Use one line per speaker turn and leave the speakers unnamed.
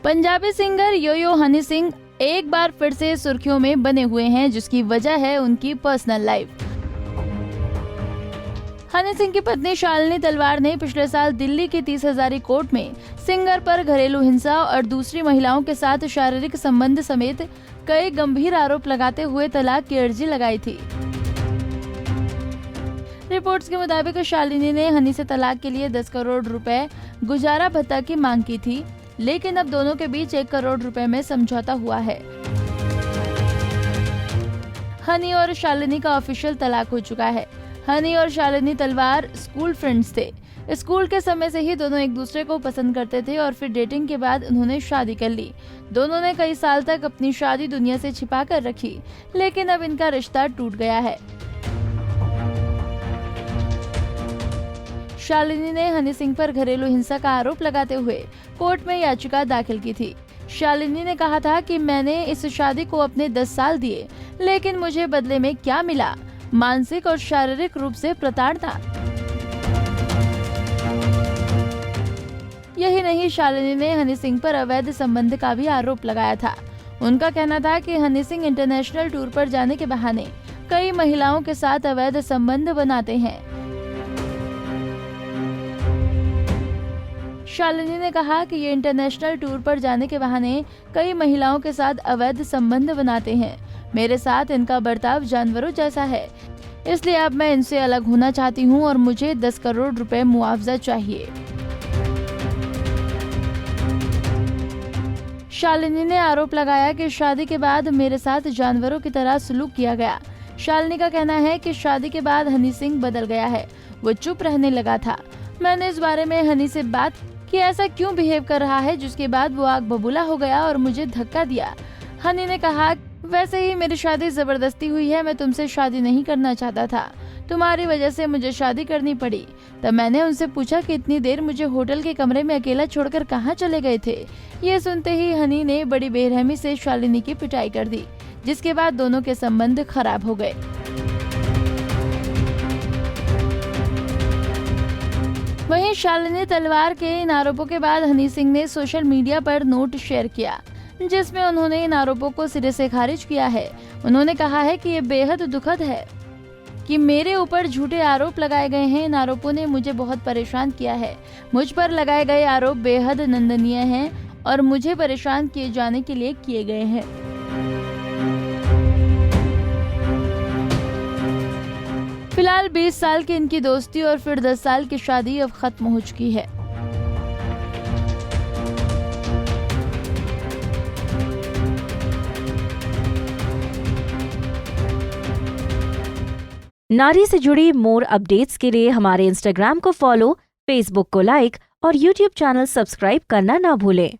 Punjabi singer यो यो हनी सिंह एक बार फिर से सुर्खियों में बने हुए हैं, जिसकी वजह है उनकी पर्सनल लाइफ। हनी सिंह की पत्नी शालिनी तलवार ने पिछले साल दिल्ली की 30 हजारी कोर्ट में सिंगर पर घरेलू हिंसा और दूसरी महिलाओं के साथ शारीरिक संबंध समेत कई गंभीर आरोप लगाते हुए तलाक की अर्जी लगाई थी। रिपोर्ट्स के मुताबिक शालिनी ने हनी से तलाक के लिए 10 करोड़ रुपए गुजारा भत्ता की मांग की थी, लेकिन अब दोनों के बीच 1 करोड़ रुपए में समझौता हुआ है। हनी और शालिनी का ऑफिशियल तलाक हो चुका है। हनी और शालिनी तलवार स्कूल फ्रेंड्स थे। स्कूल के समय से ही दोनों एक दूसरे को पसंद करते थे और फिर डेटिंग के बाद उन्होंने शादी कर ली। दोनों ने कई साल तक अपनी शादी दुनिया से छिपा कर रखी, लेकिन अब इनका रिश्ता टूट गया है। शालिनी ने हनी सिंह पर घरेलू हिंसा का आरोप लगाते हुए कोर्ट में याचिका दाखिल की थी। शालिनी ने कहा था कि मैंने इस शादी को अपने 10 साल दिए, लेकिन मुझे बदले में क्या मिला? मानसिक और शारीरिक रूप से प्रताड़ना। यही नहीं, शालिनी ने हनी सिंह पर अवैध संबंध का भी आरोप लगाया था। उनका कहना था कि हनी सिंह इंटरनेशनल टूर पर जाने के बहाने कई महिलाओं के साथ अवैध संबंध बनाते हैं। शालिनी ने कहा कि ये इंटरनेशनल टूर पर जाने के बहाने कई महिलाओं के साथ अवैध संबंध बनाते हैं। मेरे साथ इनका बर्ताव जानवरों जैसा है, इसलिए अब मैं इनसे अलग होना चाहती हूँ और मुझे 10 करोड़ रुपए मुआवजा चाहिए। शालिनी ने आरोप लगाया कि शादी के बाद मेरे साथ जानवरों की तरह सलूक किया गया। शालिनी का कहना है कि शादी के बाद हनी सिंह बदल गया है, वो चुप रहने लगा था। मैंने इस बारे में हनी से बात कि ऐसा क्यों बिहेव कर रहा है, जिसके बाद वो आग बबूला हो गया और मुझे धक्का दिया। हनी ने कहा, वैसे ही मेरी शादी जबरदस्ती हुई है, मैं तुमसे शादी नहीं करना चाहता था, तुम्हारी वजह से मुझे शादी करनी पड़ी। तब मैंने उनसे पूछा कि इतनी देर मुझे होटल के कमरे में अकेला छोड़कर कहाँ चले गए थे। ये सुनते ही हनी ने बड़ी बेरहमी से शालिनी की पिटाई कर दी, जिसके बाद दोनों के संबंध खराब हो गए। वहीं शालिनी तलवार के इन आरोपों के बाद हनी सिंह ने सोशल मीडिया पर नोट शेयर किया, जिसमें उन्होंने इन आरोपों को सिरे से खारिज किया है। उन्होंने कहा है कि ये बेहद दुखद है कि मेरे ऊपर झूठे आरोप लगाए गए हैं। इन आरोपों ने मुझे बहुत परेशान किया है। मुझ पर लगाए गए आरोप बेहद निंदनीय हैं और मुझे परेशान किए जाने के लिए किए गए हैं। फिलहाल 20 साल की इनकी दोस्ती और फिर 10 साल की शादी अब खत्म हो चुकी है।
नारी से जुड़ी मोर अपडेट्स के लिए हमारे इंस्टाग्राम को फॉलो, फेसबुक को लाइक और यूट्यूब चैनल सब्सक्राइब करना ना भूलें।